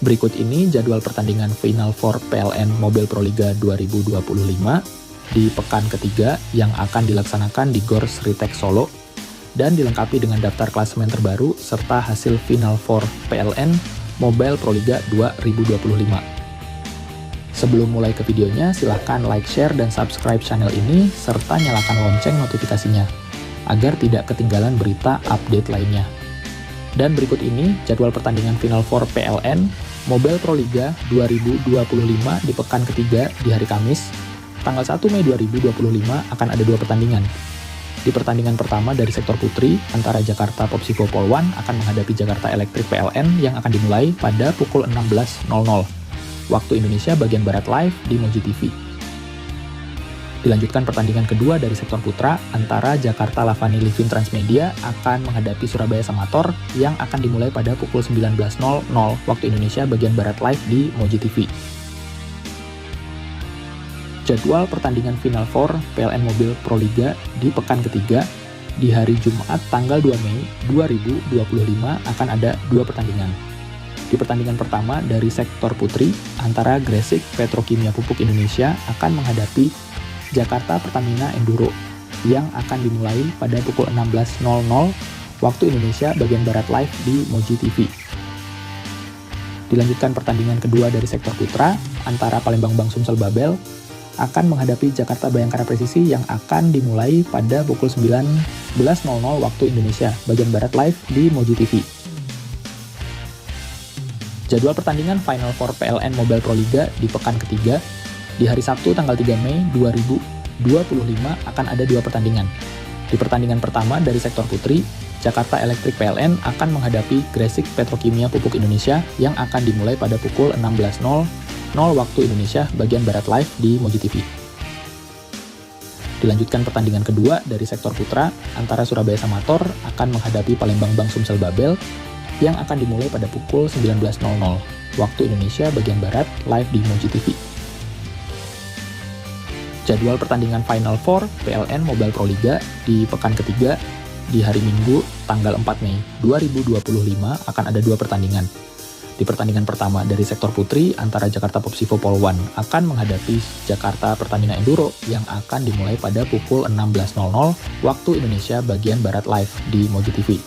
Berikut ini jadwal pertandingan Final Four PLN Mobile Pro Liga 2025 di pekan ketiga yang akan dilaksanakan di GOR Sritek Solo dan dilengkapi dengan daftar klasemen terbaru serta hasil Final Four PLN Mobile Pro Liga 2025. Sebelum mulai ke videonya, silahkan like, share, dan subscribe channel ini serta nyalakan lonceng notifikasinya agar tidak ketinggalan berita update lainnya. Dan berikut ini jadwal pertandingan Final Four PLN Mobile Pro Liga 2025 di pekan ketiga di hari Kamis, tanggal 1 Mei 2025 akan ada 2 pertandingan. Di pertandingan pertama dari sektor putri, antara Jakarta Popsivo Polwan akan menghadapi Jakarta Electric PLN yang akan dimulai pada pukul 16.00 waktu Indonesia bagian Barat live di Moji TV. Dilanjutkan pertandingan kedua dari sektor putra, antara Jakarta Lavani Livin Transmedia akan menghadapi Surabaya Samator yang akan dimulai pada pukul 19.00 waktu Indonesia bagian Barat live di Moji TV. Jadwal pertandingan Final Four PLN Mobile Pro Liga di pekan ketiga di hari Jumat tanggal 2 Mei 2025 akan ada 2 pertandingan. Di pertandingan pertama dari sektor putri, antara Gresik Petrokimia Pupuk Indonesia akan menghadapi Jakarta Pertamina Enduro yang akan dimulai pada pukul 16.00 waktu Indonesia bagian Barat live di Moji TV. Dilanjutkan pertandingan kedua dari sektor putra, antara Palembang Bang Sumsel Babel akan menghadapi Jakarta Bayangkara Presisi yang akan dimulai pada pukul 19.00 waktu Indonesia bagian Barat live di Moji TV. Jadwal pertandingan Final Four PLN Mobile Pro Liga di pekan ketiga di hari Sabtu tanggal 3 Mei 2025 akan ada 2 pertandingan. Di pertandingan pertama dari sektor putri, Jakarta Electric PLN akan menghadapi Gresik Petrokimia Pupuk Indonesia yang akan dimulai pada pukul 16.00 waktu Indonesia bagian Barat live di Moji TV. Dilanjutkan pertandingan kedua dari sektor putra, antara Surabaya Samator akan menghadapi Palembang Bang Sumsel Babel yang akan dimulai pada pukul 19.00 waktu Indonesia bagian Barat live di Moji TV. Jadwal pertandingan Final Four PLN Mobile Pro Liga di pekan ketiga di hari Minggu tanggal 4 Mei 2025 akan ada 2 pertandingan. Di pertandingan pertama dari sektor putri, antara Jakarta Popsivo Polwan akan menghadapi Jakarta Pertamina Enduro yang akan dimulai pada pukul 16.00 waktu Indonesia bagian Barat live di Moji TV.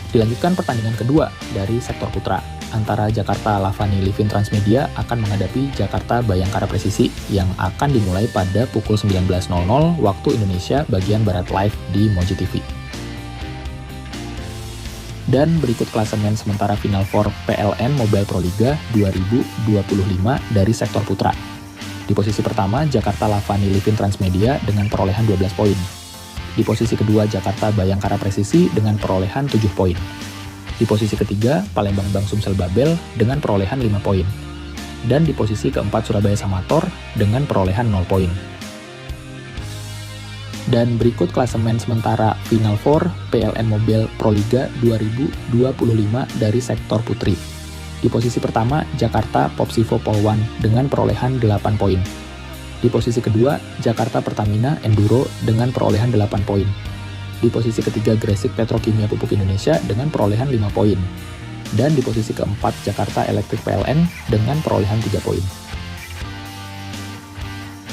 Dilanjutkan pertandingan kedua dari sektor putra, antara Jakarta Lavani Livin Transmedia akan menghadapi Jakarta Bayangkara Presisi yang akan dimulai pada pukul 19.00 waktu Indonesia bagian Barat live di Moji TV. Dan berikut klasemen sementara Final Four PLN Mobile Pro Liga 2025 dari sektor putra. Di posisi pertama, Jakarta Lavani Livin Transmedia dengan perolehan 12 poin. Di posisi kedua, Jakarta Bayangkara Presisi dengan perolehan 7 poin. Di posisi ketiga, Palembang Bang Sumsel Babel dengan perolehan 5 poin. Dan di posisi keempat, Surabaya Samator dengan perolehan 0 poin. Dan berikut klasemen sementara Final Four PLN Mobile Pro Liga 2025 dari sektor putri. Di posisi pertama, Jakarta Popsivo Polwan dengan perolehan 8 poin. Di posisi kedua, Jakarta Pertamina Enduro dengan perolehan 8 poin. Di posisi ketiga, Gresik Petrokimia Pupuk Indonesia dengan perolehan 5 poin. Dan di posisi keempat, Jakarta Electric PLN dengan perolehan 3 poin.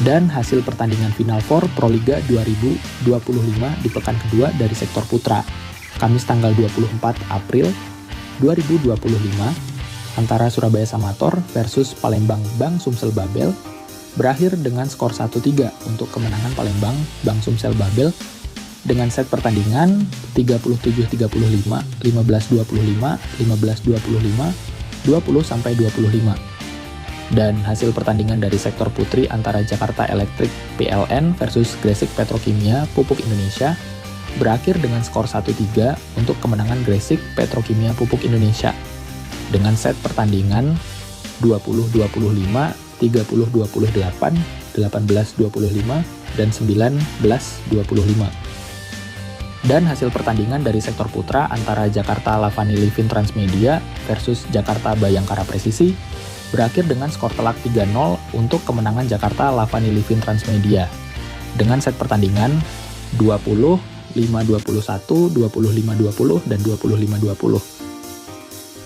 Dan hasil pertandingan Final Four Pro Liga 2025 di pekan kedua dari sektor putra, Kamis tanggal 24 April 2025, antara Surabaya Samator versus Palembang Bang Sumsel Babel, berakhir dengan skor 1-3 untuk kemenangan Palembang Bang Sumsel Babel dengan set pertandingan 37-35, 15-25, 15-25, 20-25. Dan hasil pertandingan dari sektor putri antara Jakarta Electric PLN versus Gresik Petrokimia Pupuk Indonesia berakhir dengan skor 1-3 untuk kemenangan Gresik Petrokimia Pupuk Indonesia dengan set pertandingan 20-25, 30-28, 18-25, dan 19-25. Dan hasil pertandingan dari sektor putra antara Jakarta Lavani Livin Transmedia versus Jakarta Bayangkara Presisi berakhir dengan skor telak 3-0 untuk kemenangan Jakarta Lavani Livin Transmedia dengan set pertandingan 20, 5-21, 25-20, dan 25-20.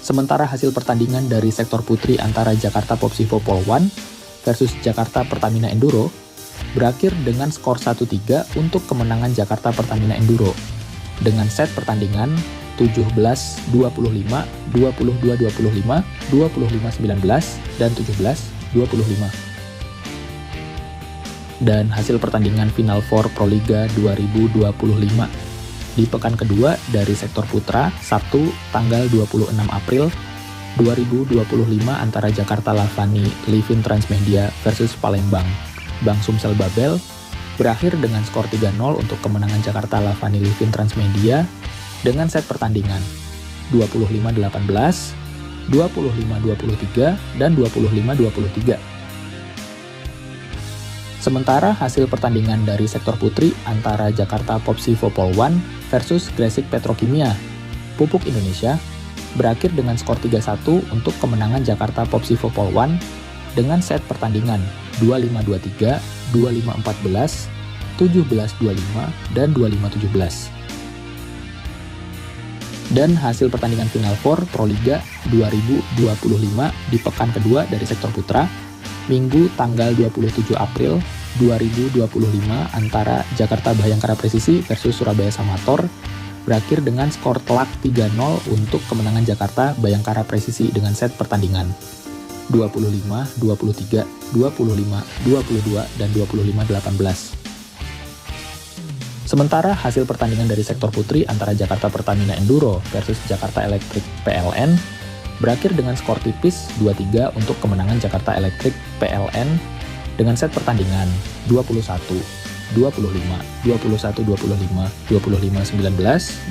Sementara hasil pertandingan dari sektor putri antara Jakarta Popsivo Pol 1 versus Jakarta Pertamina Enduro berakhir dengan skor 1-3 untuk kemenangan Jakarta Pertamina Enduro dengan set pertandingan 17-25, 22-25, 25-19, dan 17-25. Dan hasil pertandingan Final Four Proliga 2025 di pekan kedua dari sektor putra, Sabtu tanggal 26 April 2025 antara Jakarta Lavani Livin Transmedia versus Palembang Bang Sumsel Babel berakhir dengan skor 3-0 untuk kemenangan Jakarta Lavani Livin Transmedia dengan set pertandingan 25-18, 25-23, dan 25-23. Sementara hasil pertandingan dari sektor putri antara Jakarta Popsivo Pol 1 versus Gresik Petrokimia Pupuk Indonesia berakhir dengan skor 3-1 untuk kemenangan Jakarta Popsivo Pol 1 dengan set pertandingan 25-23, 25-14, 17-25, dan 25-17. Dan hasil pertandingan Final Four Proliga 2025 di pekan kedua dari sektor putra, Minggu tanggal 27 April 2025 antara Jakarta Bhayangkara Presisi versus Surabaya Samator berakhir dengan skor telak 3-0 untuk kemenangan Jakarta Bhayangkara Presisi dengan set pertandingan 25, 23, 25, 22, dan 25-18. Sementara hasil pertandingan dari sektor putri antara Jakarta Pertamina Enduro versus Jakarta Electric PLN berakhir dengan skor tipis 2-3 untuk kemenangan Jakarta Electric PLN dengan set pertandingan 21, 25, 21-25, 25-19,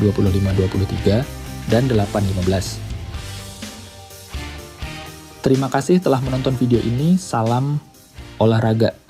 25-23, dan 8-15. Terima kasih telah menonton video ini, salam olahraga.